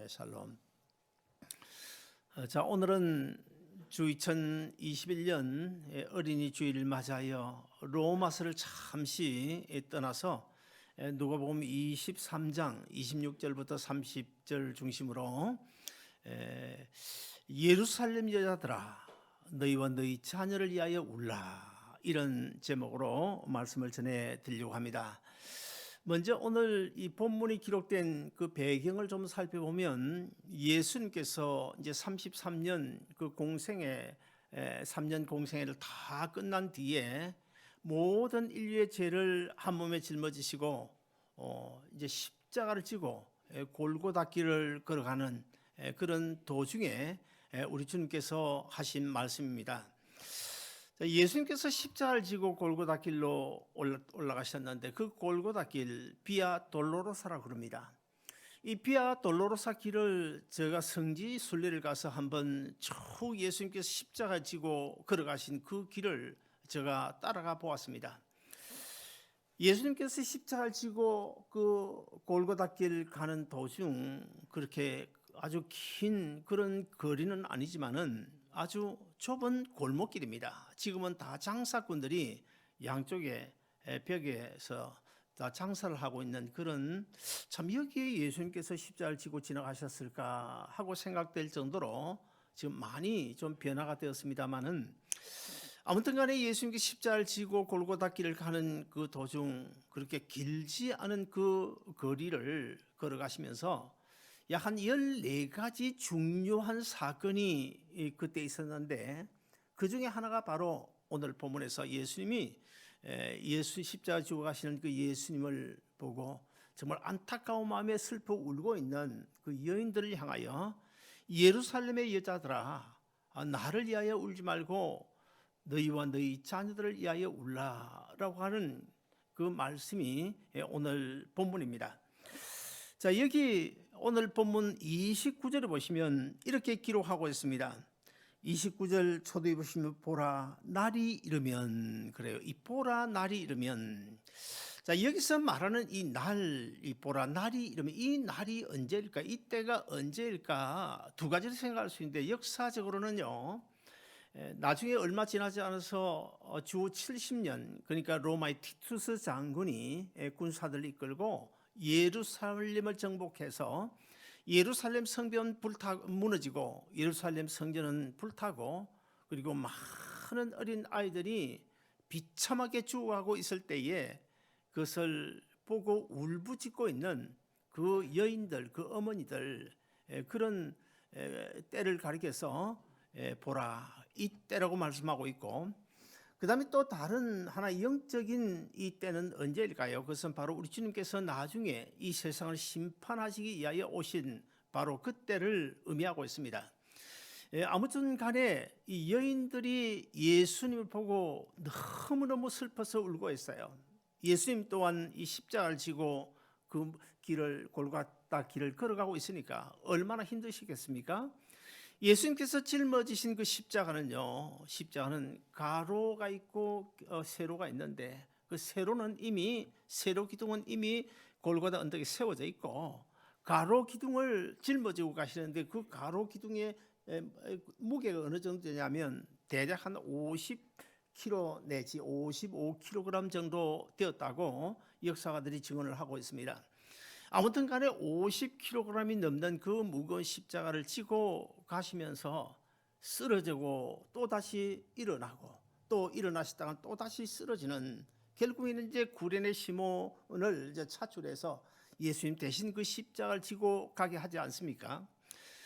샬롬. 자, 오늘은 주 2021년 어린이 주일을 맞아요. 로마서를 잠시 떠나서 누가복음 23장 26절부터 30절 중심으로 예루살렘 여자들아 너희와 너희 자녀를 위하여 울라, 이런 제목으로 말씀을 전해 드리려고 합니다. 먼저 오늘 이 본문이 기록된 그 배경을 좀 살펴보면, 예수님께서 이제 33년 그 공생애, 3년 공생애를 다 끝난 뒤에 모든 인류의 죄를 한 몸에 짊어지시고 이제 십자가를 지고 골고다 길을 걸어가는 그런 도중에 우리 주님께서 하신 말씀입니다. 예수님께서 십자가를 지고 골고다 길로 올라가셨는데, 그 골고다 길, 비아 돌로로사라고 그럽니다. 이 비아 돌로로사 길을 제가 성지 순례를 가서 한번 쭉 예수님께서 십자가 지고 걸어가신 그 길을 제가 따라가 보았습니다. 예수님께서 십자가를 지고 그 골고다 길 가는 도중 그렇게 아주 긴 그런 거리는 아니지만은 아주 좁은 골목길입니다. 지금은 다 장사꾼들이 양쪽에 벽에서 다 장사를 하고 있는 그런, 참 여기에 예수님께서 십자가를 지고 지나가셨을까 하고 생각될 정도로 지금 많이 좀 변화가 되었습니다만은, 아무튼 간에 예수님께서 십자가를 지고 골고다 길을 가는 그 도중 그렇게 길지 않은 그 거리를 걸어가시면서 약 한 14가지 중요한 사건이 그때 있었는데, 그 중에 하나가 바로 오늘 본문에서 예수님이 예수 십자가 지고 가시는 그 예수님을 보고 정말 안타까운 마음에 슬퍼 울고 있는 그 여인들을 향하여 예루살렘의 여자들아 나를 위하여 울지 말고 너희와 너희 자녀들을 위하여 울라라고 하는 그 말씀이 오늘 본문입니다. 자, 여기 오늘 본문 29절에 보시면 이렇게 기록하고 있습니다. 29절 초도에 보시면 보라 날이 이르면, 그래요. 이 보라 날이 이르면, 자, 여기서 말하는 이 날, 이 보라 날이 이르면, 이 날이 언제일까? 이때가 언제일까? 두 가지를 생각할 수 있는데, 역사적으로는요, 나중에 얼마 지나지 않아서 주 70년, 그러니까 로마의 티투스 장군이 군사들을 이끌고 예루살렘을 정복해서 예루살렘 성전 무너지고 예루살렘 성전은 불타고, 그리고 많은 어린 아이들이 비참하게 죽어가고 있을 때에 그것을 보고 울부짖고 있는 그 여인들, 그 어머니들, 그런 때를 가리켜서 보라 이 때라고 말씀하고 있고, 그 다음에 또 다른 하나 영적인 이 때는 언제일까요? 그것은 바로 우리 주님께서 나중에 이 세상을 심판하시기 위하여 오신 바로 그 때를 의미하고 있습니다. 아무튼 간에 이 여인들이 예수님을 보고 너무너무 슬퍼서 울고 있어요. 예수님 또한 이 십자가를 지고 그 길을, 골고다 길을 걸어가고 있으니까 얼마나 힘드시겠습니까? 예수님께서 짊어지신 그 십자가는 가로가 있고 세로가 있는데, 그 세로는 이미, 세로 기둥은 이미 골고다 언덕에 세워져 있고, 가로 기둥을 짊어지고 가시는데 그 가로 기둥의 무게가 어느 정도 되냐면 대략 한 50kg 내지 55kg 정도 되었다고 역사가들이 증언을 하고 있습니다. 아무튼 간에 50kg이 넘는 그 무거운 십자가를 지고 가시면서 쓰러지고 또다시 일어나고 또 일어나시다가 또다시 쓰러지는, 결국에는 이제 구레네 시몬을 이제 차출해서 예수님 대신 그 십자가를 지고 가게 하지 않습니까?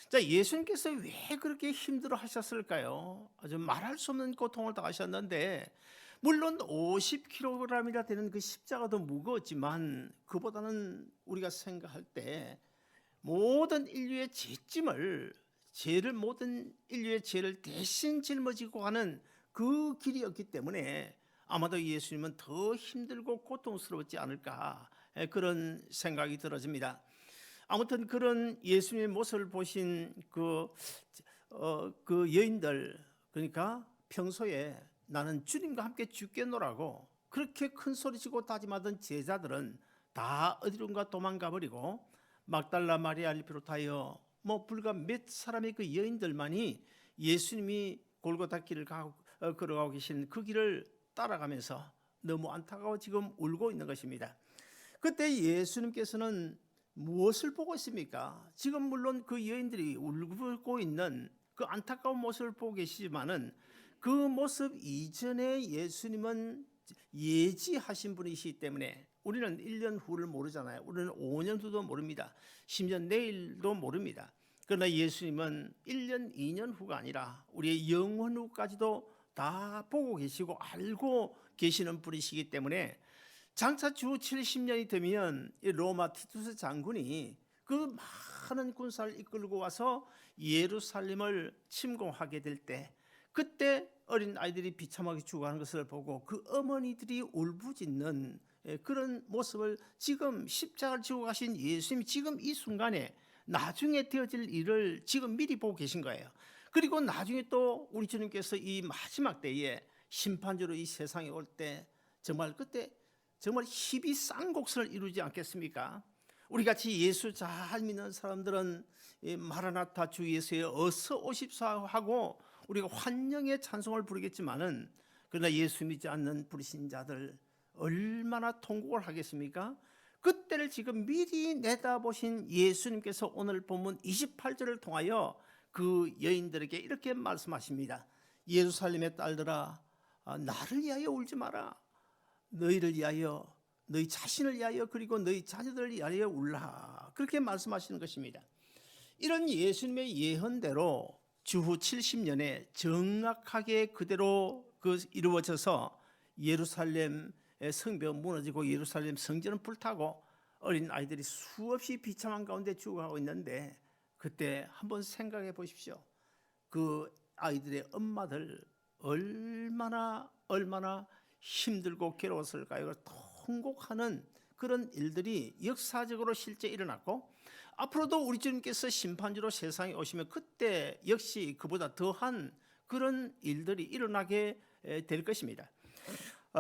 자, 예수님께서 왜 그렇게 힘들어 하셨을까요? 아주 말할 수 없는 고통을 당하셨는데, 물론 50kg이나 되는 그 십자가도 무거웠지만 그보다는 우리가 생각할 때 모든 인류의 모든 인류의 죄를 대신 짊어지고 가는 그 길이었기 때문에 아마도 예수님은 더 힘들고 고통스러웠지 않을까, 그런 생각이 들어집니다. 아무튼 그런 예수님의 모습을 보신 그 여인들, 그러니까 평소에 나는 주님과 함께 죽겠노라고 그렇게 큰 소리치고 다짐하던 제자들은 다 어디론가 도망가 버리고, 막달라 마리아를 비롯하여 뭐 불과 몇 사람의 그 여인들만이 예수님이 골고다 길을 걸어가고 계신 그 길을 따라가면서 너무 안타까워 지금 울고 있는 것입니다. 그때 예수님께서는 무엇을 보고 있습니까? 지금 물론 그 여인들이 울고 있는 그 안타까운 모습을 보고 계시지만은 그 모습 이전에 예수님은 예지하신 분이시기 때문에 우리는 1년 후를 모르잖아요. 우리는 5년 후도 모릅니다. 심지어 내일도 모릅니다. 그러나 예수님은 1년, 2년 후가 아니라 우리의 영원 후까지도 다 보고 계시고 알고 계시는 분이시기 때문에 장차 주 70년이 되면 로마 티투스 장군이 그 많은 군사를 이끌고 와서 예루살렘을 침공하게 될 때, 그때 어린 아이들이 비참하게 죽어가는 것을 보고 그 어머니들이 울부짖는 그런 모습을 지금 십자가를 지고 가신 예수님이 지금 이 순간에 나중에 되어질 일을 지금 미리 보고 계신 거예요. 그리고 나중에 또 우리 주님께서 이 마지막 때에 심판주로 이 세상에 올 때 정말 그때 정말 희비 쌍곡선을 이루지 않겠습니까? 우리같이 예수 잘 믿는 사람들은 마라나타 주 예수의 어서 오십사 하고 우리가 환영의 찬송을 부르겠지만은, 그러나 예수 믿지 않는 불신자들 얼마나 통곡을 하겠습니까? 그때를 지금 미리 내다보신 예수님께서 오늘 본문 28절을 통하여 그 여인들에게 이렇게 말씀하십니다. 예루살렘의 딸들아, 나를 위하여 울지 마라. 너희를 위하여, 너희 자신을 위하여, 그리고 너희 자녀들을 위하여 울라. 그렇게 말씀하시는 것입니다. 이런 예수님의 예언대로 주후 70년에 정확하게 그대로 이루어져서 예루살렘 성벽은 무너지고 예루살렘 성전은 불타고 어린 아이들이 수없이 비참한 가운데 죽어가고 있는데, 그때 한번 생각해 보십시오. 그 아이들의 엄마들 얼마나 힘들고 괴로웠을까요? 통곡하는 그런 일들이 역사적으로 실제 일어났고, 앞으로도 우리 주님께서 심판주로 세상에 오시면 그때 역시 그보다 더한 그런 일들이 일어나게 될 것입니다.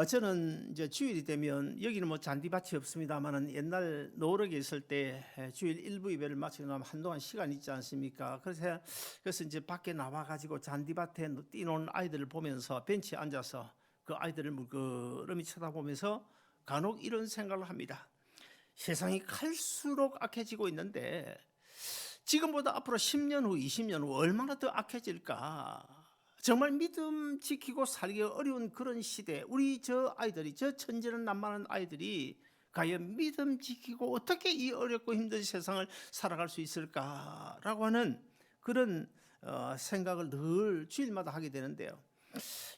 저는 이제 주일이 되면, 여기는 뭐 잔디밭이 없습니다만은 옛날 노력에 있을 때 주일 일부 예배를 마치고 나면 한동안 시간 있지 않습니까? 그래서 이제 밖에 나와 가지고 잔디밭에 뛰노는 아이들을 보면서 벤치에 앉아서 그 아이들을 물끄러미 쳐다보면서 간혹 이런 생각을 합니다. 세상이 갈수록 악해지고 있는데 지금보다 앞으로 10년 후, 20년 후 얼마나 더 악해질까? 정말 믿음 지키고 살기 어려운 그런 시대, 우리 저 아이들이, 저 천재는 난만한 아이들이 과연 믿음 지키고 어떻게 이 어렵고 힘든 세상을 살아갈 수 있을까라고 하는 그런 생각을 늘 주일마다 하게 되는데요.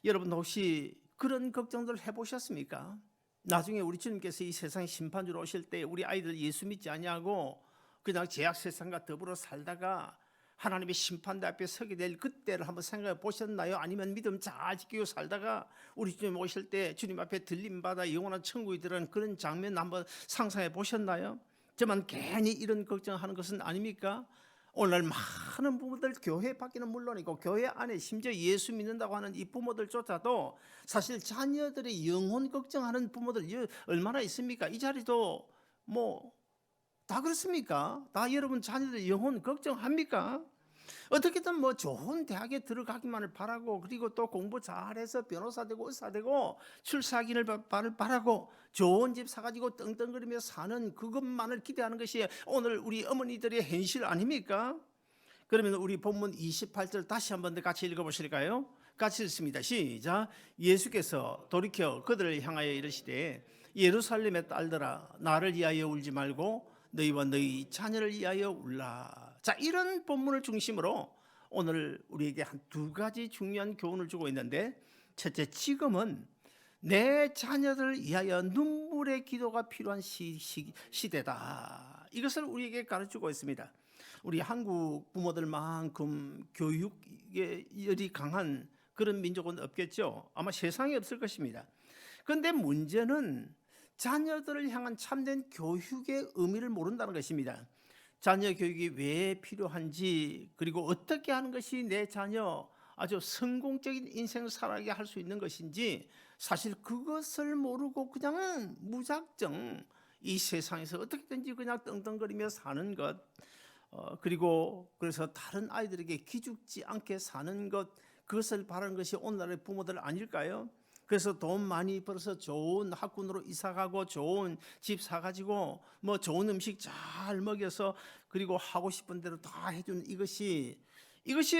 여러분 혹시 그런 걱정들 해보셨습니까? 나중에 우리 주님께서 이 세상의 심판주로 오실 때 우리 아이들 예수 믿지 아니하고 그냥 죄악 세상과 더불어 살다가 하나님의 심판대 앞에 서게 될 그때를 한번 생각해 보셨나요? 아니면 믿음 잘 지키고 살다가 우리 주님 오실 때 주님 앞에 들림받아 영원한 천국에 들어가는 그런 장면 한번 상상해 보셨나요? 저만 괜히 이런 걱정하는 것은 아닙니까? 오늘날 많은 부모들, 교회 밖에는 물론이고 교회 안에 심지어 예수 믿는다고 하는 이 부모들조차도 사실 자녀들의 영혼 걱정하는 부모들 얼마나 있습니까? 이 자리도 뭐 다 그렇습니까? 다 여러분 자녀들 영혼 걱정합니까? 어떻게든 뭐 좋은 대학에 들어가기만을 바라고, 그리고 또 공부 잘해서 변호사 되고 의사 되고 출세하기를 바라고 좋은 집 사가지고 떵떵거리며 사는 그것만을 기대하는 것이 오늘 우리 어머니들의 현실 아닙니까? 그러면 우리 본문 28절 다시 한번 더 같이 읽어보실까요? 같이 읽습니다. 시작. 예수께서 돌이켜 그들을 향하여 이르시되 예루살렘의 딸들아, 나를 위하여 울지 말고 너희와 너희 자녀를 위하여 울라. 자, 이런 본문을 중심으로 오늘 우리에게 한 두 가지 중요한 교훈을 주고 있는데, 첫째, 지금은 내 자녀들을 위하여 눈물의 기도가 필요한 시대다. 이것을 우리에게 가르치고 있습니다. 우리 한국 부모들만큼 교육에 열이 강한 그런 민족은 없겠죠. 아마 세상에 없을 것입니다. 그런데 문제는 자녀들을 향한 참된 교육의 의미를 모른다는 것입니다. 자녀 교육이 왜 필요한지, 그리고 어떻게 하는 것이 내 자녀 아주 성공적인 인생을 살아가게 할 수 있는 것인지, 사실 그것을 모르고 그냥 무작정 이 세상에서 어떻게든지 그냥 떵떵거리며 사는 것, 그리고 그래서 다른 아이들에게 기죽지 않게 사는 것, 그것을 바라는 것이 오늘날의 부모들 아닐까요? 그래서 돈 많이 벌어서 좋은 학군으로 이사가고 좋은 집 사가지고 뭐 좋은 음식 잘 먹여서 그리고 하고 싶은 대로 다 해주는 이것이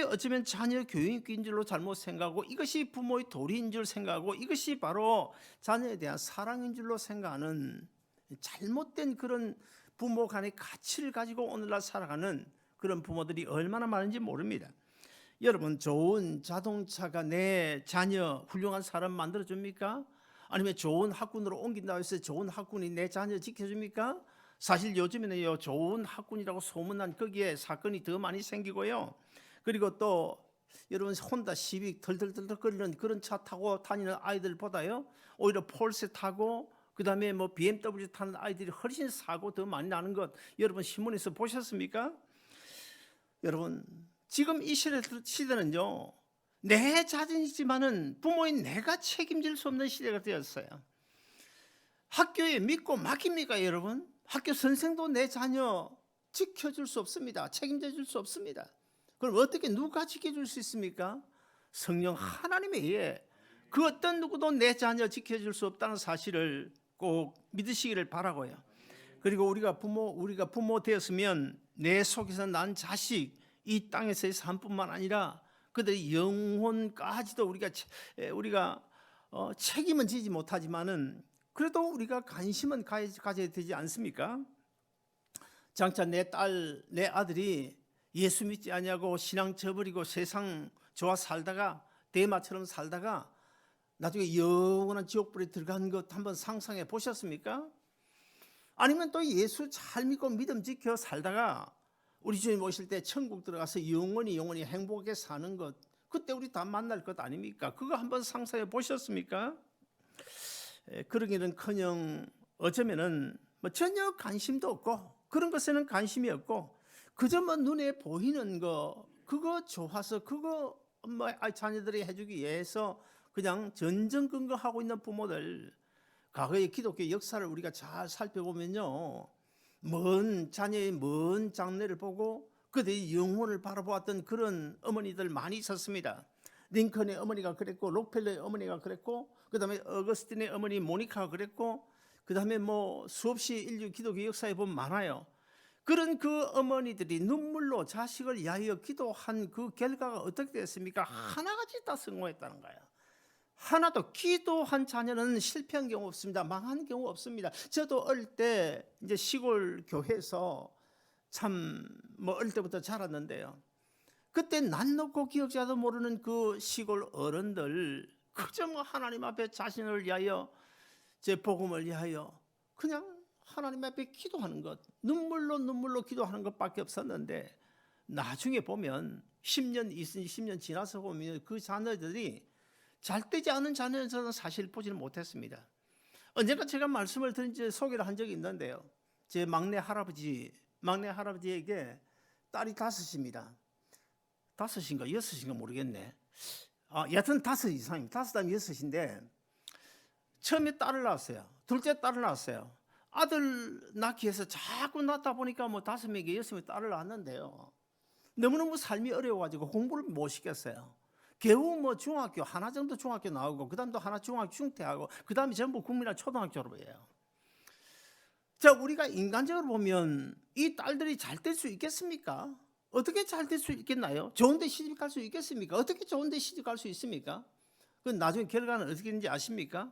어쩌면 자녀 교육인 줄로 잘못 생각하고, 이것이 부모의 도리인 줄 생각하고, 이것이 바로 자녀에 대한 사랑인 줄로 생각하는 잘못된 그런 부모 간의 가치를 가지고 오늘날 살아가는 그런 부모들이 얼마나 많은지 모릅니다. 여러분, 좋은 자동차가 내 자녀 훌륭한 사람 만들어줍니까? 아니면 좋은 학군으로 옮긴다고 해서 좋은 학군이 내 자녀 지켜줍니까? 사실 요즘에는요, 좋은 학군이라고 소문난 거기에 사건이 더 많이 생기고요. 그리고 또 여러분, 혼다 시빅 덜덜덜덜 거리는 그런 차 타고 다니는 아이들보다요, 오히려 폴세 타고 그 다음에 뭐 BMW 타는 아이들이 훨씬 사고 더 많이 나는 것, 여러분 신문에서 보셨습니까? 여러분, 지금 이 시대는요, 내 자신이지만은 부모인 내가 책임질 수 없는 시대가 되었어요. 학교에 믿고 맡깁니까, 여러분? 학교 선생도 내 자녀 지켜줄 수 없습니다. 책임져 줄 수 없습니다. 그럼 어떻게 누가 지켜줄 수 있습니까? 성령 하나님에 의해 그 어떤 누구도 내 자녀 지켜줄 수 없다는 사실을 꼭 믿으시기를 바라고요. 그리고 우리가 부모 되었으면 내 속에서 난 자식, 이 땅에서의 삶뿐만 아니라 그들의 영혼까지도 우리가 책임은 지지 못하지만은 그래도 우리가 관심은 가져야 되지 않습니까? 장차 내 아들이 예수 믿지 아니하고 신앙 저버리고 세상 좋아 살다가 대마처럼 살다가 나중에 영원한 지옥불에 들어간 것 한번 상상해 보셨습니까? 아니면 또 예수 잘 믿고 믿음 지켜 살다가 우리 주님 오실 때 천국 들어가서 영원히 행복하게 사는 것, 그때 우리 다 만날 것 아닙니까? 그거 한번 상상해 보셨습니까? 그러기는커녕 어쩌면은 뭐 전혀 관심도 없고 그런 것에는 관심이 없고 그저 뭐 눈에 보이는 거 그거 좋아서 그거 뭐 자녀들이 해주기 위해서 그냥 전전긍긍하고 있는 부모들, 과거의 기독교 역사를 우리가 잘 살펴보면요, 자녀의 먼 장래를 보고 그들의 영혼을 바라보았던 그런 어머니들 많이 있었습니다. 링컨의 어머니가 그랬고, 록펠러의 어머니가 그랬고, 그 다음에 어거스틴의 어머니 모니카가 그랬고, 그 다음에 뭐 수없이 인류 기독교 역사에 보면 많아요. 그런 그 어머니들이 눈물로 자식을 위하여 기도한 그 결과가 어떻게 됐습니까? 하나같이 다 성공했다는 거예요. 하나도 기도한 자녀는 실패한 경우 없습니다. 망한 경우 없습니다. 저도 어릴 때 이제 시골 교회에서 참 뭐 어릴 때부터 자랐는데요, 그때 난 놓고 기억자도 모르는 그 시골 어른들 그저 뭐 하나님 앞에 자신을 위하여 제 복음을 위하여 그냥 하나님 앞에 기도하는 것, 눈물로 기도하는 것밖에 없었는데, 나중에 보면 10년, 20년 지나서 보면 그 자녀들이 잘 되지 않은 자녀는 사실 보지는 못했습니다. 언젠가 제가 말씀을 드린 소개를 한 적이 있는데요, 제 막내 할아버지에게 딸이 5입니다. 5인가 6인가 모르겠네. 여튼 5 이상입니다. 5 아니면 6인데 처음에 딸을 낳았어요. 둘째 딸을 낳았어요. 아들 낳기 위해서 자꾸 낳다 보니까 뭐 5명에 6명에 딸을 낳았는데요, 너무너무 삶이 어려워가지고 공부를 못 시켰어요. 겨우 뭐 중학교 하나 정도 중학교 나오고 그 다음도 하나 중학교 중퇴하고 그 다음에 전부 국민학 초등학교 졸업이에요. 자, 우리가 인간적으로 보면 이 딸들이 잘 될 수 있겠습니까? 어떻게 잘 될 수 있겠나요? 좋은데 시집 갈 수 있겠습니까? 어떻게 좋은데 시집 갈 수 있습니까? 그 나중에 결과는 어떻게 되는지 아십니까?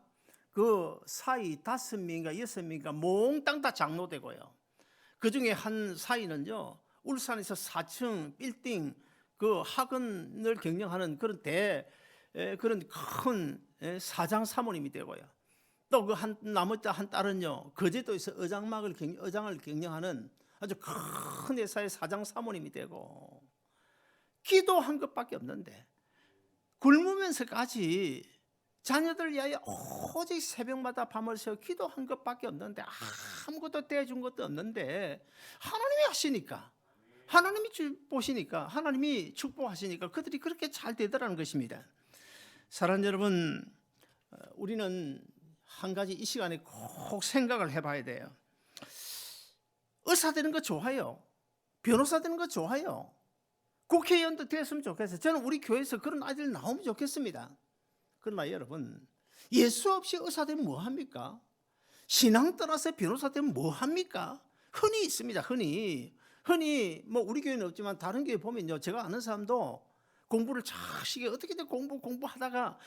그 사이 5명인가 6명인가 몽땅 다 장로되고요. 그 중에 한 사이는요, 울산에서 4층 빌딩 그 학원을 경영하는 그런 그런 큰 사장 사모님이 되고요. 또 그 나머지 한 딸은요, 거제도에서 의장을 경영하는 아주 큰 회사의 사장 사모님이 되고, 기도한 것밖에 없는데 굶으면서까지 자녀들 위하여 오직 새벽마다 밤을 새워 기도한 것밖에 없는데, 아무것도 대준 것도 없는데 하나님이 하시니까, 하나님이 보시니까, 하나님이 축복하시니까 그들이 그렇게 잘 되더라는 것입니다. 사랑하는 여러분, 우리는 한 가지 이 시간에 꼭 생각을 해봐야 돼요. 의사 되는 거 좋아요. 변호사 되는 거 좋아요. 국회의원도 됐으면 좋겠어요. 저는 우리 교회에서 그런 아이들 나오면 좋겠습니다. 그러나 여러분, 예수 없이 의사 되면 뭐합니까? 신앙 떠나서 변호사 되면 뭐합니까? 흔히 있습니다. 흔히 뭐 우리 교회는 없지만 다른 교회 보면요, 제가 아는 사람도 공부를 자식이 어떻게든 공부하다가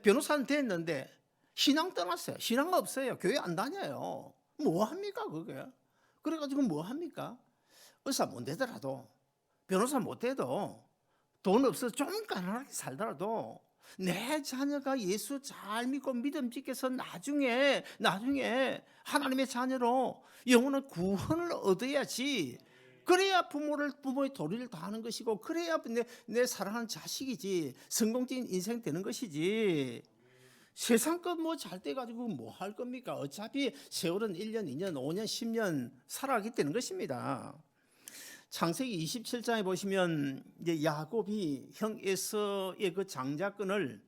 변호사는 됐는데 신앙 떠났어요. 신앙 없어요. 교회 안 다녀요. 뭐합니까 그게? 그래가지고 뭐합니까? 의사 못 되더라도, 변호사 못 돼도, 돈 없어서 좀 가난하게 살더라도 내 자녀가 예수 잘 믿고 믿음 지켜서 나중에 하나님의 자녀로 영원한 구원을 얻어야지. 그래야 부모의 도리를 다하는 것이고, 그래야 내 사랑하는 자식이지 성공적인 인생 되는 것이지. 세상 것 뭐 잘 돼가지고 뭐 할 겁니까? 어차피 세월은 1년, 2년, 5년, 10년 살아가게 되는 것입니다. 창세기 27장에 보시면 이제 야곱이 형 에서의 그 장자권을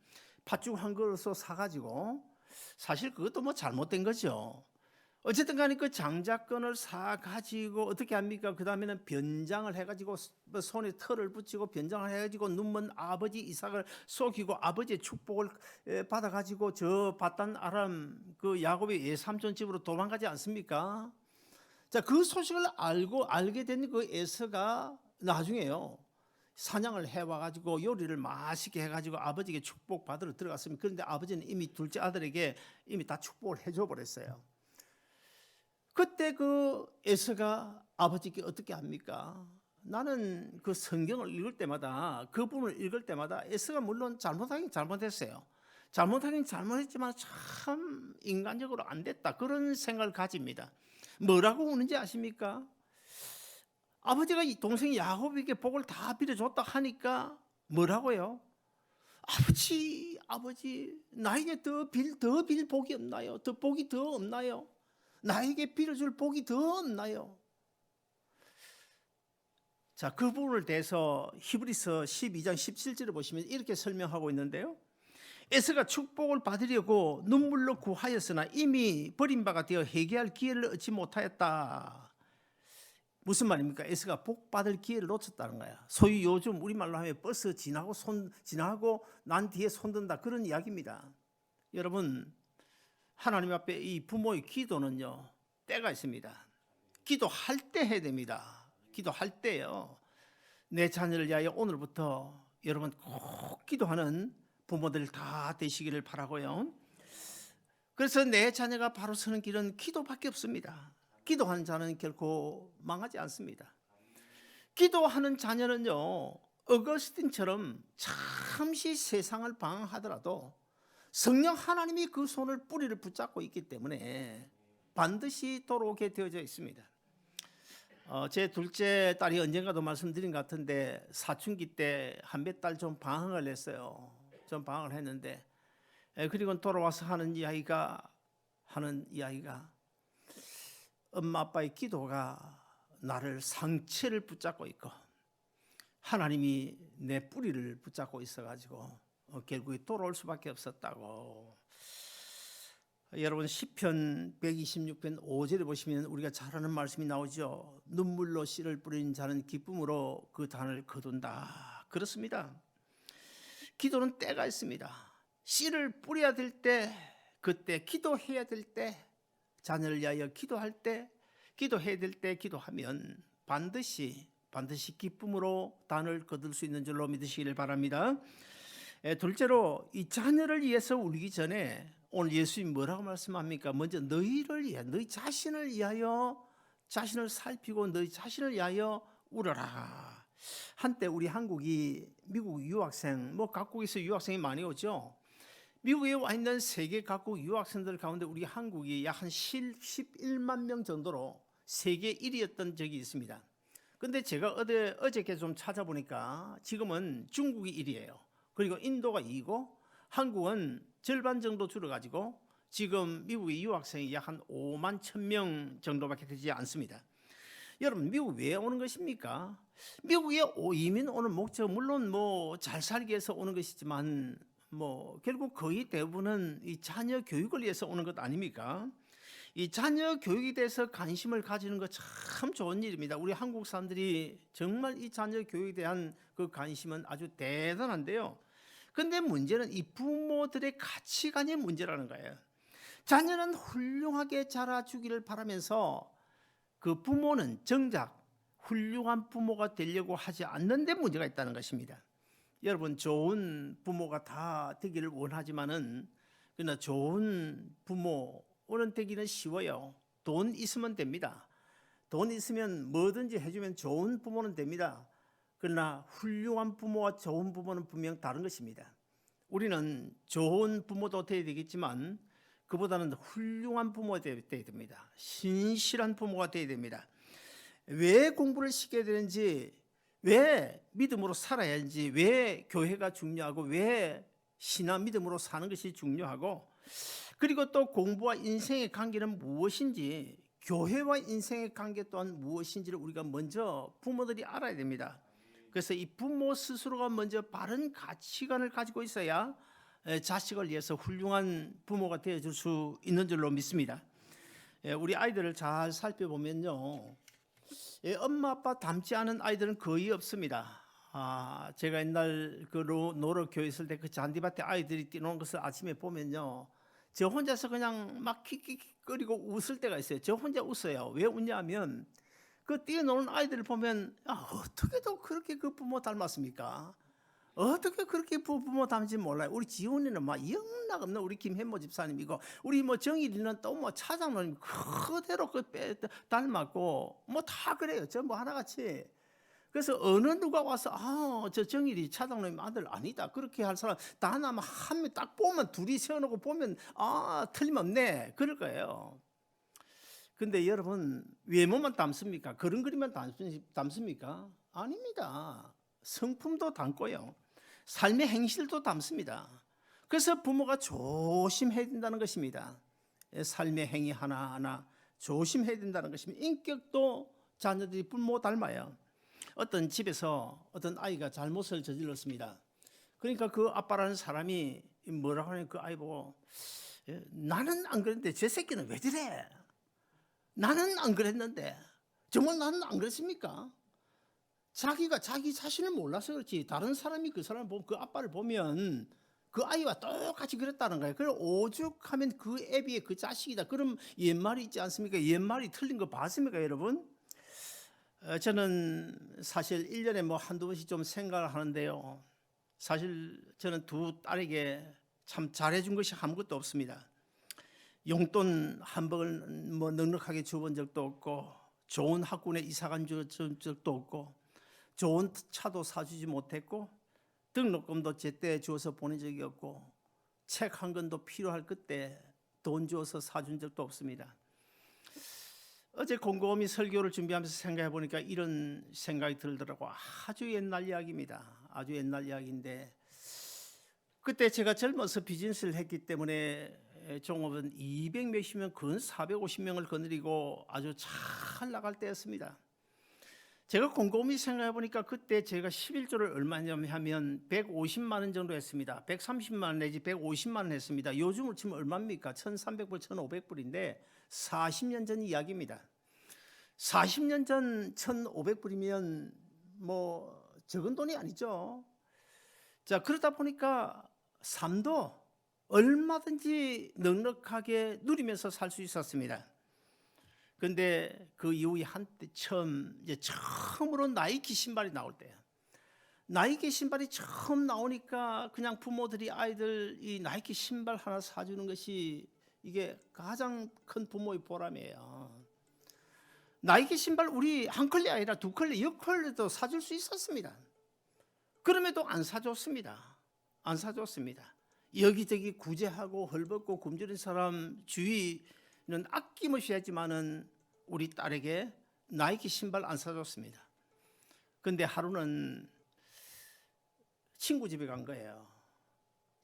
팥죽 한 그릇으로 사가지고, 사실 그것도 뭐 잘못된 거죠. 어쨌든 간에 그 장자권을 사가지고 어떻게 합니까? 그 다음에는 변장을 해가지고 손에 털을 붙이고 변장을 해가지고 눈먼 아버지 이삭을 속이고 아버지의 축복을 받아가지고 저 바단 아람 그 야곱의 외삼촌 집으로 도망가지 않습니까? 자, 그 소식을 알게 된 그 에서가 나중에요, 사냥을 해와가지고 요리를 맛있게 해가지고 아버지에게 축복 받으러 들어갔습니다. 그런데 아버지는 이미 둘째 아들에게 이미 다 축복을 해줘 버렸어요. 그때 그 에서가 아버지께 어떻게 합니까? 나는 그 성경을 읽을 때마다, 그 부분을 읽을 때마다 에서가 물론 잘못하긴 잘못했어요. 잘못하긴 잘못했지만 참 인간적으로 안 됐다, 그런 생각을 가집니다. 뭐라고 우는지 아십니까? 아버지가 이 동생 야곱에게 복을 다 빌어줬다 하니까 뭐라고요? 아버지, 나에게 더 빌 복이 없나요? 더 복이 더 없나요? 나에게 빌어줄 복이 더 없나요? 자, 그 부분을 대해서 히브리서 12장 17절을 보시면 이렇게 설명하고 있는데요, 에서가 축복을 받으려고 눈물로 구하였으나 이미 버림바가 되어 회개할 기회를 얻지 못하였다. 무슨 말입니까? 에서가 복 받을 기회를 놓쳤다는 거야. 소위 요즘 우리말로 하면 버스 지나고 난 뒤에 손든다, 그런 이야기입니다. 여러분, 하나님 앞에 이 부모의 기도는요, 때가 있습니다. 기도할 때 해야 됩니다. 기도할 때요, 내 자녀를 위하여 오늘부터 여러분 꼭 기도하는 부모들 다 되시기를 바라고요. 그래서 내 자녀가 바로 서는 길은 기도밖에 없습니다. 기도하는 자는 결코 망하지 않습니다. 기도하는 자녀는요, 어거스틴처럼 잠시 세상을 방황하더라도 성령 하나님이 그 손을 뿌리를 붙잡고 있기 때문에 반드시 돌아오게 되어져 있습니다. 제 둘째 딸이 언젠가도 말씀드린 것 같은데 사춘기 때 한 몇 달 좀 방황을 했어요. 좀 방황을 했는데, 그리고 돌아와서 하는 이야기가 엄마 아빠의 기도가 나를 상체를 붙잡고 있고 하나님이 내 뿌리를 붙잡고 있어가지고 결국에 돌아올 수밖에 없었다고. 여러분, 시편 126편 5절에 보시면 우리가 잘 아는 말씀이 나오죠. 눈물로 씨를 뿌리는 자는 기쁨으로 그 단을 거둔다. 그렇습니다. 기도는 때가 있습니다. 씨를 뿌려야 될 때, 그때 기도해야 될 때, 자녀를 위하여 기도할 때, 기도해야 될 때 기도하면 반드시 기쁨으로 단을 거둘 수 있는 줄로 믿으시기를 바랍니다. 둘째로, 이 자녀를 위해서 울기 전에 오늘 예수님 뭐라고 말씀합니까? 먼저 너희를 위해, 너희 자신을 위하여, 자신을 살피고 너희 자신을 위하여 울어라. 한때 우리 한국이 미국 유학생, 뭐 각국에서 유학생이 많이 오죠. 미국에 와 있는 세계 각국 유학생들 가운데 우리 한국이 약 한 11만 명 정도로 세계 1위였던 적이 있습니다. 근데 제가 어저께 좀 찾아보니까 지금은 중국이 1위예요. 그리고 인도가 2위고 한국은 절반 정도 줄어가지고 지금 미국의 유학생이 약 한 5만 1,000명 정도밖에 되지 않습니다. 여러분, 미국 왜 오는 것입니까? 미국에 이민 오는 목적, 물론 뭐 잘 살기 위해서 오는 것이지만 뭐 결국 거의 대부분은 이 자녀 교육을 위해서 오는 것 아닙니까? 이 자녀 교육에 대해서 관심을 가지는 거 참 좋은 일입니다. 우리 한국 사람들이 정말 이 자녀 교육에 대한 그 관심은 아주 대단한데요. 근데 문제는 이 부모들의 가치관의 문제라는 거예요. 자녀는 훌륭하게 자라주기를 바라면서 그 부모는 정작 훌륭한 부모가 되려고 하지 않는 데 문제가 있다는 것입니다. 여러분, 좋은 부모가 다 되기를 원하지만은 그러나 좋은 부모는 되기는 쉬워요. 돈 있으면 됩니다. 돈 있으면 뭐든지 해주면 좋은 부모는 됩니다. 그러나 훌륭한 부모와 좋은 부모는 분명 다른 것입니다. 우리는 좋은 부모도 되어야 되겠지만 그보다는 훌륭한 부모가 되어야 됩니다. 신실한 부모가 되어야 됩니다. 왜 공부를 시켜야 되는지, 왜 믿음으로 살아야 하는지, 왜 교회가 중요하고 왜 신앙 믿음으로 사는 것이 중요하고, 그리고 또 공부와 인생의 관계는 무엇인지, 교회와 인생의 관계 또한 무엇인지를 우리가 먼저 부모들이 알아야 됩니다. 그래서 이 부모 스스로가 먼저 바른 가치관을 가지고 있어야 자식을 위해서 훌륭한 부모가 되어줄 수 있는 줄로 믿습니다. 우리 아이들을 잘 살펴보면요, 엄마 아빠 닮지 않은 아이들은 거의 없습니다. 제가 옛날 그 노력교회 있을 때 그 잔디밭에 아이들이 뛰노는 것을 아침에 보면요, 저 혼자서 그냥 막 킥킥거리고 웃을 때가 있어요. 저 혼자 웃어요. 왜 웃냐면 그 뛰어노는 아이들을 보면 어떻게도 그렇게 그 부모 닮았습니까? 어떻게 그렇게 부모 닮지 몰라요. 우리 지훈이는 막 영락없는 우리 김현모 집사님이고, 우리 뭐 정일이는 또 뭐 차장님 그대로 닮았고 뭐 다 그래요. 전부 하나같이. 그래서 어느 누가 와서 저 정일이 차장님 아들 아니다 그렇게 할 사람 다 하나만 한 명 딱 보면 둘이 세워놓고 보면 틀림없네 그럴 거예요. 근데 여러분, 외모만 닮습니까? 그런 그림만 닮습니까? 아닙니다. 성품도 닮고요, 삶의 행실도 닮습니다. 그래서 부모가 조심해야 된다는 것입니다. 삶의 행위 하나하나 조심해야 된다는 것입니다. 인격도 자녀들이 부모 닮아요. 어떤 집에서 어떤 아이가 잘못을 저질렀습니다. 그러니까 그 아빠라는 사람이 뭐라고 하냐면 그 아이 보고, 나는 안 그랬는데 저 새끼는 왜 저래? 나는 안 그랬는데. 정말 나는 안 그랬습니까? 자기가 자기 자신을 몰라서 그렇지, 다른 사람이 그 사람을 보면, 그 아빠를 보면 그 아이와 똑같이 그랬다는 거예요. 그럼 오죽하면 그 애비의 그 자식이다. 그럼 옛말이 있지 않습니까? 옛말이 틀린 거 봤습니까, 여러분? 저는 사실 1년에 뭐 한두 번씩 좀 생각을 하는데요, 사실 저는 두 딸에게 참 잘해준 것이 아무것도 없습니다. 용돈 한 번을 뭐 넉넉하게 줘본 적도 없고, 좋은 학군에 이사간 적도 없고, 좋은 차도 사주지 못했고, 등록금도 제때 주어서 보낸 적이 없고, 책 한 권도 필요할 그때 돈 주어서 사준 적도 없습니다. 어제 곰곰이 설교를 준비하면서 생각해 보니까 이런 생각이 들더라고. 아주 옛날 이야기입니다. 아주 옛날 이야기인데, 그때 제가 젊어서 비즈니스를 했기 때문에 종업원 200 몇십 명, 근 450명을 거느리고 아주 잘 나갈 때였습니다. 제가 곰곰이 생각해 보니까 그때 제가 11조를 얼마냐면 하면 150만 원 정도 했습니다. 130만 원 내지 150만 원 했습니다. 요즘으로 치면 얼마입니까? 1,300불, 1,500불인데 40년 전 이야기입니다. 40년 전 1,500불이면 뭐 적은 돈이 아니죠. 자, 그러다 보니까 삶도 얼마든지 넉넉하게 누리면서 살 수 있었습니다. 근데 그 이후에 한때 처음으로 나이키 신발이 나올 때예요. 나이키 신발이 처음 나오니까 그냥 부모들이 아이들 이 나이키 신발 하나 사주는 것이 이게 가장 큰 부모의 보람이에요. 나이키 신발 우리 한 컬레 아니라 두 컬레, 여 컬레도 사줄 수 있었습니다. 그럼에도 안 사줬습니다. 안 사줬습니다. 여기저기 구제하고 헐벗고 굶주린 사람 주위는 아낌없이 했지만은 우리 딸에게 나이키 신발 안 사줬습니다. 근데 하루는 친구 집에 간 거예요.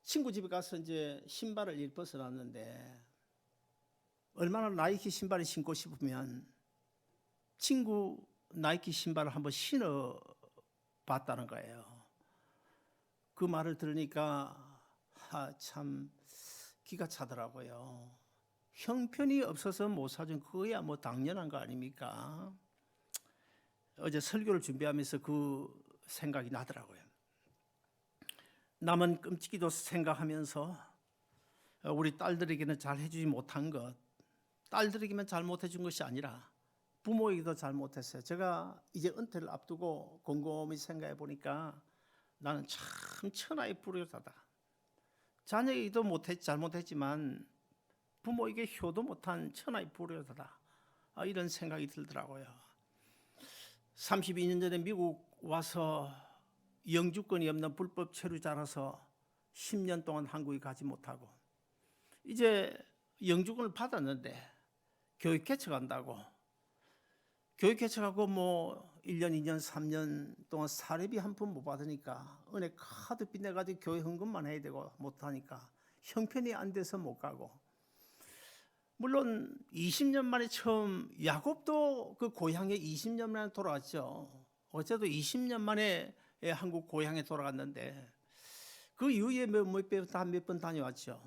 친구 집에 가서 이제 신발을 벗어놨는데, 얼마나 나이키 신발을 신고 싶으면 친구 나이키 신발을 한번 신어 봤다는 거예요. 그 말을 들으니까 참 기가 차더라고요. 형편이 없어서 못 사준 그거야 뭐 당연한 거 아닙니까? 어제 설교를 준비하면서 그 생각이 나더라고요. 남은 끔찍이도 생각하면서 우리 딸들에게는 잘 해주지 못한 것, 딸들에게만 잘못해준 것이 아니라 부모에게도 잘못했어요. 제가 이제 은퇴를 앞두고 곰곰이 생각해 보니까 나는 참 천하의 불효자다. 자녀에게도 잘못했지만 부모에게 효도 못한 천하의 불효자다. 이런 생각이 들더라고요. 32년 전에 미국 와서 영주권이 없는 불법 체류자라서 10년 동안 한국에 가지 못하고 이제 영주권을 받았는데 교육 개척한다고 교육 개척하고 뭐 1년, 2년, 3년 동안 사례비 한 푼 못 받으니까 은행 카드비 내가지고 교회 헌금만 해야 되고 못하니까 형편이 안 돼서 못 가고 물론 20년 만에 처음 야곱도 그 고향에 20년 만에 돌아왔죠. 어제도 20년 만에 한국 고향에 돌아갔는데 그 이후에 몇 번 다녀왔죠.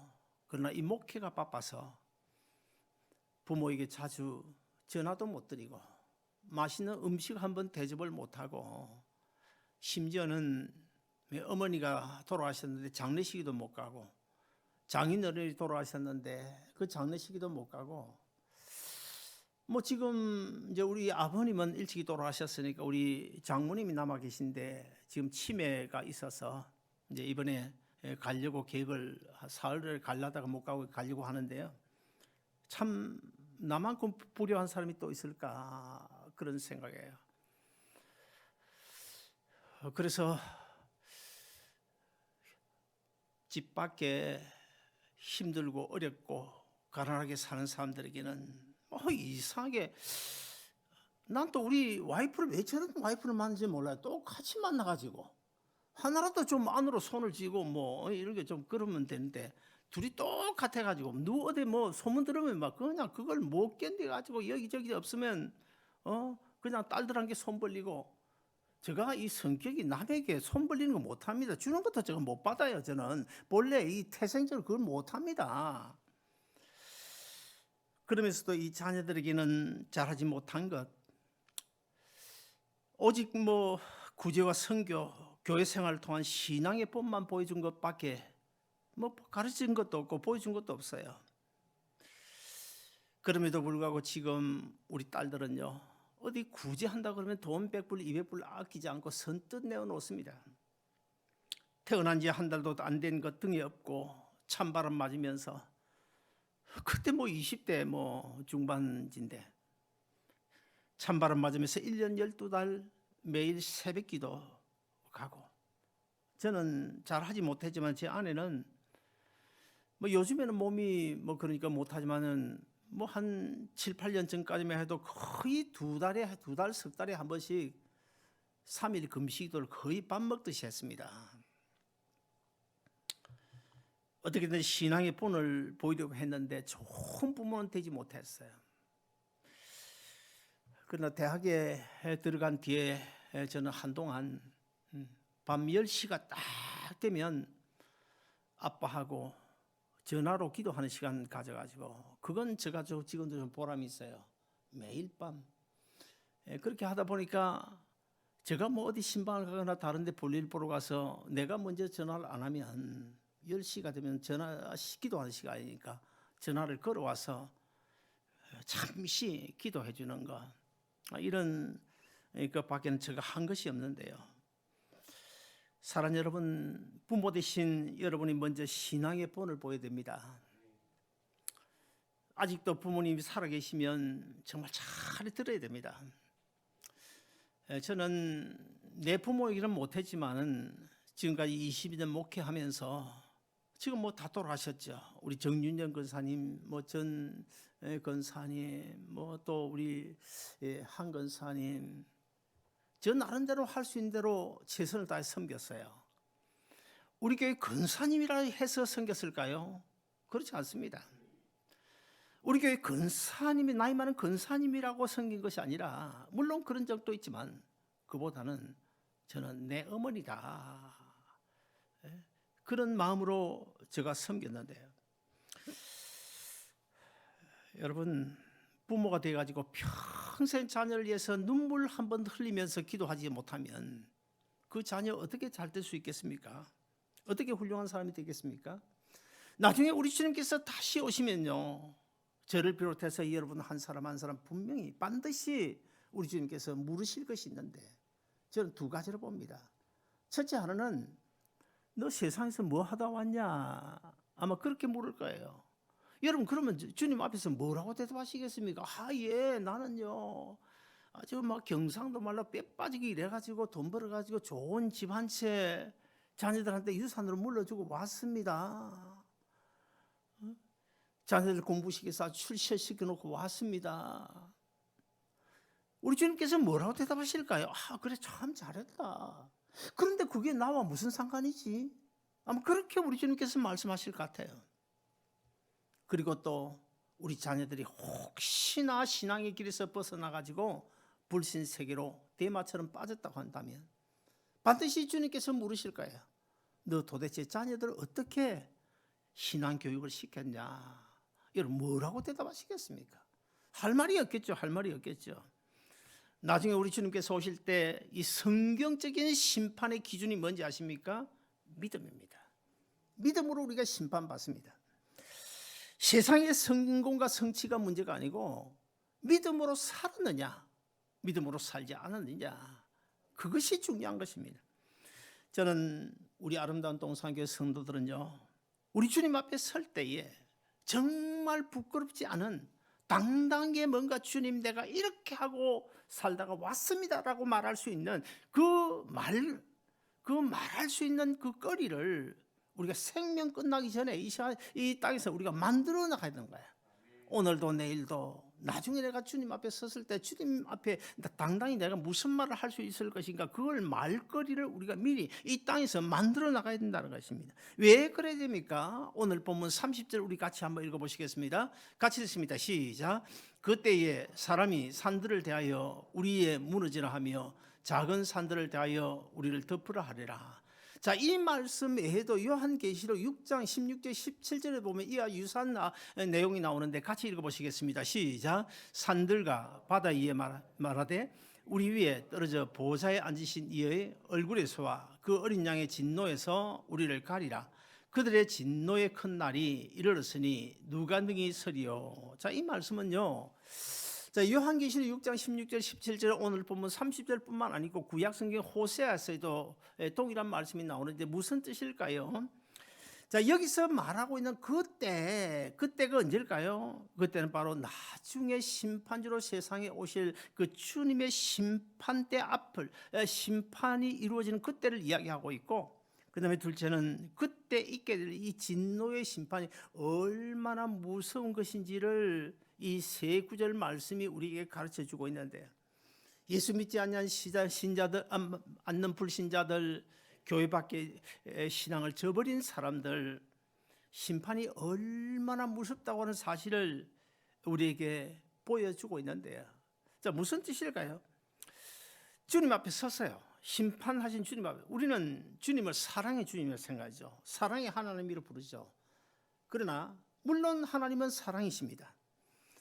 그러나 이 목회가 바빠서 부모에게 자주 전화도 못 드리고 맛있는 음식 한번 대접을 못하고 심지어는 어머니가 돌아가셨는데 장례식에도 못 가고 장인어른이 돌아가셨는데 그 장례식에도 못 가고 뭐 지금 이제 우리 아버님은 일찍이 돌아가셨으니까 우리 장모님이 남아 계신데 지금 치매가 있어서 이제 이번에 가려고 계획을 사흘을 가려다가 못 가고 가려고 하는데요. 참 나만큼 불효한 사람이 또 있을까 그런 생각이에요. 그래서 집 밖에 힘들고 어렵고 가난하게 사는 사람들에게는 이상하게 난 또 우리 와이프를 왜 저런 와이프를 만나는지 몰라요. 똑같이 만나가지고 하나라도 좀 안으로 손을 쥐고 뭐 이렇게 좀 그러면 되는데 둘이 똑같아가지고 누구 어디 뭐 소문 들으면 막 그냥 그걸 못 견뎌가지고 여기저기 없으면 그냥 딸들한테 손 벌리고 제가 이 성격이 남에게 손 벌리는 거 못합니다. 주는 것도 제가 못 받아요. 저는 본래 이 태생적으로 그걸 못합니다. 그러면서도 이 자녀들에게는 잘하지 못한 것 오직 뭐 구제와 선교, 교회 생활을 통한 신앙의 법만 보여준 것밖에 뭐 가르친 것도 없고 보여준 것도 없어요. 그럼에도 불구하고 지금 우리 딸들은요 어디 구제한다 그러면 돈 100불, 200불 아끼지 않고 선뜻 내어놓습니다. 태어난 지 한 달도 안 된 것 등에 업고 찬바람 맞으면서 그때 뭐 20대 뭐 중반인데 찬바람 맞으면서 1년 12달 매일 새벽 기도 가고 저는 잘 하지 못했지만 제 아내는 뭐 요즘에는 몸이 뭐 그러니까 못하지만은 뭐 한 7, 8년 전까지만 해도 거의 두 달, 석 달에 한 번씩 3일 금식기도를 거의 밥 먹듯이 했습니다. 어떻게든 신앙의 본을 보이려고 했는데 좋은 부모는 되지 못했어요. 그러나 대학에 들어간 뒤에 저는 한동안 밤 10시가 딱 되면 아빠하고 전화로 기도하는 시간 가져가지고 그건 제가 지금도 좀 보람이 있어요. 매일 밤 그렇게 하다 보니까 제가 뭐 어디 신방을 가거나 다른 데 볼일 보러 가서 내가 먼저 전화를 안 하면 10시가 되면 기도하는 시간이니까 전화를 걸어와서 잠시 기도해 주는 것 이런 것밖에는 제가 한 것이 없는데요. 사랑 여러분, 부모 되신 여러분이 먼저 신앙의 본을 보여야 됩니다. 아직도 부모님이 살아계시면 정말 잘 들어야 됩니다. 저는 내 부모에게는 못했지만 지금까지 22년 목회하면서 지금 뭐 다 돌아가셨죠. 우리 정윤정 권사님, 뭐 전 권사님, 뭐 또 우리 한 권사님, 저 나름대로 할 수 있는 대로 최선을 다해 섬겼어요. 우리 교회 권사님이라 해서 섬겼을까요? 그렇지 않습니다. 우리 교회 권사님이 나이 많은 권사님이라고 섬긴 것이 아니라 물론 그런 적도 있지만 그보다는 저는 내 어머니다 그런 마음으로 제가 섬겼는데요. 여러분, 부모가 돼가지고 평생 자녀를 위해서 눈물 한 번 흘리면서 기도하지 못하면 그 자녀 어떻게 잘 될 수 있겠습니까? 어떻게 훌륭한 사람이 되겠습니까? 나중에 우리 주님께서 다시 오시면요, 저를 비롯해서 여러분 한 사람 한 사람 분명히 반드시 우리 주님께서 물으실 것이 있는데, 저는 두 가지로 봅니다. 첫째 하나는 너 세상에서 뭐 하다 왔냐, 아마 그렇게 물을 거예요. 여러분, 그러면 주님 앞에서 뭐라고 대답하시겠습니까? 예, 나는요 아주 막 경상도 말로 뼈 빠지게 일해가지고 돈 벌어가지고 좋은 집 한 채 자녀들한테 유산으로 물려주고 왔습니다. 자녀들 공부시켜서 출세시켜 놓고 왔습니다. 우리 주님께서 뭐라고 대답하실까요? 그래, 참 잘했다. 그런데 그게 나와 무슨 상관이지? 아마 그렇게 우리 주님께서 말씀하실 것 같아요. 그리고 또 우리 자녀들이 혹시나 신앙의 길에서 벗어나가지고 불신 세계로 대마처럼 빠졌다고 한다면 반드시 주님께서 물으실 거예요. 너 도대체 자녀들 어떻게 신앙 교육을 시켰냐? 여러분, 뭐라고 대답하시겠습니까? 할 말이 없겠죠. 할 말이 없겠죠. 나중에 우리 주님께서 오실 때 이 성경적인 심판의 기준이 뭔지 아십니까? 믿음입니다. 믿음으로 우리가 심판받습니다. 세상의 성공과 성취가 문제가 아니고 믿음으로 살았느냐, 믿음으로 살지 않았느냐, 그것이 중요한 것입니다. 저는 우리 아름다운 동산교회 성도들은요, 우리 주님 앞에 설 때에 정말 부끄럽지 않은 당당하게 뭔가 주님 내가 이렇게 하고 살다가 왔습니다라고 말할 수 있는 그 말할 수 있는 그 거리를 우리가 생명 끝나기 전에 이 땅에서 우리가 만들어 나가야 되는 거야. 오늘도 내일도 나중에 내가 주님 앞에 섰을 때 주님 앞에 당당히 내가 무슨 말을 할 수 있을 것인가, 그걸 말거리를 우리가 미리 이 땅에서 만들어 나가야 된다는 것입니다. 왜 그래야 됩니까? 오늘 본문 30절 우리 같이 한번 읽어보시겠습니다. 같이 읽습니다. 시작. 그때에 사람이 산들을 대하여 우리의 무너지라 하며 작은 산들을 대하여 우리를 덮으라 하리라. 자, 이 말씀 외에도 요한계시록 6장 16절 17절에 보면 이와 유사한 내용이 나오는데 같이 읽어보시겠습니다. 시작. 산들과 바다 위에 말하되 우리 위에 떨어져 보좌에 앉으신 이의 얼굴에서와 그 어린 양의 진노에서 우리를 가리라. 그들의 진노의 큰 날이 이르렀으니 누가 능히 서리요. 자, 이 말씀은요, 자, 요한계시록 6장 16절 17절 오늘 본문 30절뿐만 아니고 구약성경 호세아서에도 동일한 말씀이 나오는데 무슨 뜻일까요? 자, 여기서 말하고 있는 그때가 언제일까요? 그때는 바로 나중에 심판주로 세상에 오실 그 주님의 심판대 앞을, 심판이 이루어지는 그때를 이야기하고 있고, 그 다음에 둘째는 그때 있게 될 이 진노의 심판이 얼마나 무서운 것인지를 이 세 구절 말씀이 우리에게 가르쳐주고 있는데, 예수 믿지 않는 신자들, 않는 불신자들, 교회 밖에 신앙을 저버린 사람들, 심판이 얼마나 무섭다고 하는 사실을 우리에게 보여주고 있는데요. 자, 무슨 뜻일까요? 주님 앞에 섰어요. 심판하신 주님 앞에 우리는 주님을 사랑의 주님이라고 생각하죠. 사랑의 하나님이라고 부르죠. 그러나 물론 하나님은 사랑이십니다.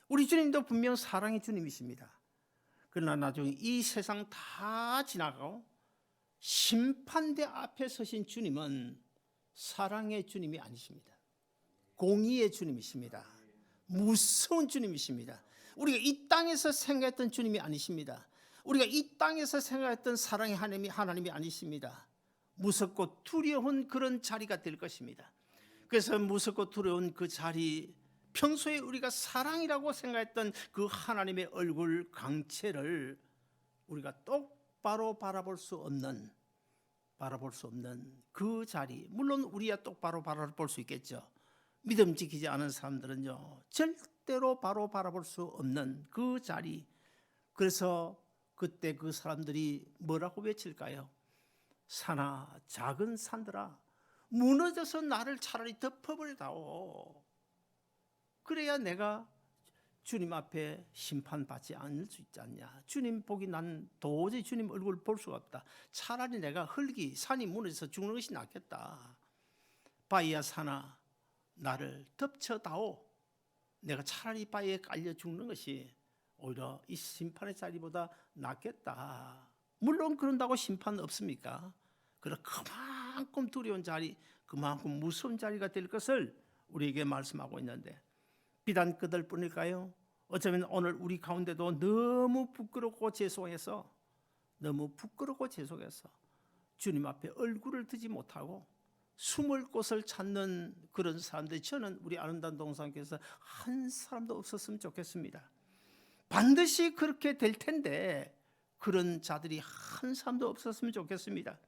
우리 주님도 분명 사랑의 주님이십니다. 그러나 나중에 이 세상 다 지나가고 심판대 앞에 서신 주님은 사랑의 주님이 아니십니다. 공의의 주님이십니다. 무서운 주님이십니다. 우리가 이 땅에서 생각했던 주님이 아니십니다. 우리가 이 땅에서 생각했던 사랑의 하나님이 아니십니다. 무섭고 두려운 그런 자리가 될 것입니다. 그래서 무섭고 두려운 그 자리, 평소에 우리가 사랑이라고 생각했던 그 하나님의 얼굴 강체를 우리가 똑바로 바라볼 수 없는 그 자리, 물론 우리야 똑바로 바라볼 수 있겠죠. 믿음 지키지 않은 사람들은요, 절대로 바로 바라볼 수 없는 그 자리. 그래서 그때 그 사람들이 뭐라고 외칠까요? 산아, 작은 산들아, 무너져서 나를 차라리 덮어버리다오. 그래야 내가 주님 앞에 심판받지 않을 수 있지 않냐. 주님 보기 난 도저히 주님 얼굴 볼 수가 없다. 차라리 내가 산이 무너져서 죽는 것이 낫겠다. 바위야 산아, 나를 덮쳐다오. 내가 차라리 바위에 깔려 죽는 것이 오히려 이 심판의 자리보다 낫겠다. 물론 그런다고 심판 없습니까? 그러나 그만큼 두려운 자리, 그만큼 무서운 자리가 될 것을 우리에게 말씀하고 있는데, 비단 그들 뿐일까요? 어쩌면 오늘 우리 가운데도 너무 부끄럽고 죄송해서 주님 앞에 얼굴을 드지 못하고 숨을 곳을 찾는 그런 사람들이, 저는 우리 아름다운 동상께서 한 사람도 없었으면 좋겠습니다. 반드시 그렇게 될 텐데 그런 자들이 한 사람도 없었으면 좋겠습니다.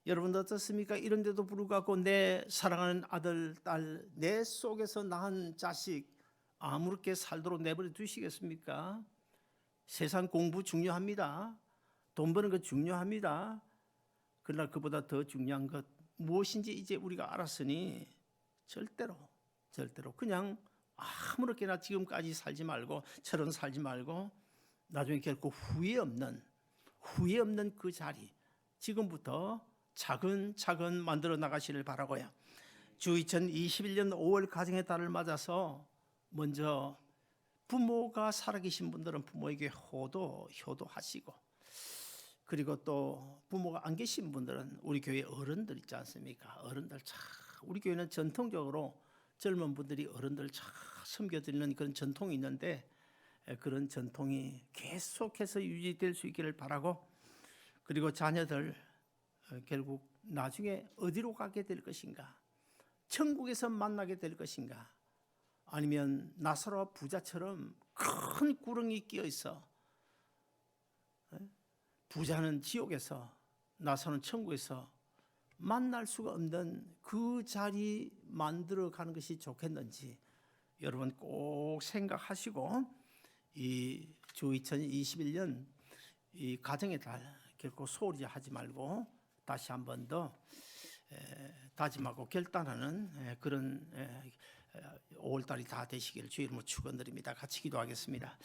여러분도 어떻습니까? 이런데도 불구하고 내 사랑하는 아들, 딸, 내 속에서 낳은 자식 아무렇게 살도록 내버려 두시겠습니까? 세상 공부 중요합니다. 돈 버는 것 중요합니다. 그러나 그보다 더 중요한 것 무엇인지 이제 우리가 알았으니 절대로 그냥 아무렇게나 지금까지 살지 말고, 처럼 살지 말고 나중에 결코 후회 없는 그 자리 지금부터 차근차근 만들어 나가시를 바라고요. 주 2021년 5월 가정의 달을 맞아서 먼저 부모가 살아계신 분들은 부모에게 효도하시고, 그리고 또 부모가 안 계신 분들은 우리 교회 어른들 있지 않습니까? 어른들 참, 우리 교회는 전통적으로 젊은 분들이 어른들 참 섬겨드리는 그런 전통이 있는데, 그런 전통이 계속해서 유지될 수 있기를 바라고, 그리고 자녀들 결국 나중에 어디로 가게 될 것인가? 천국에서 만나게 될 것인가? 아니면 나사로와 부자처럼 큰 구렁이 끼어 있어 부자는 지옥에서, 나사로는 천국에서 만날 수가 없는 그 자리 만들어가는 것이 좋겠는지 여러분 꼭 생각하시고, 이 주 2021년 이 가정의 달 결코 소홀히 하지 말고 다시 한 번 더 다짐하고 결단하는 그런 5월달이 다 되시기를 주의 이름으로 축원드립니다. 같이 기도하겠습니다.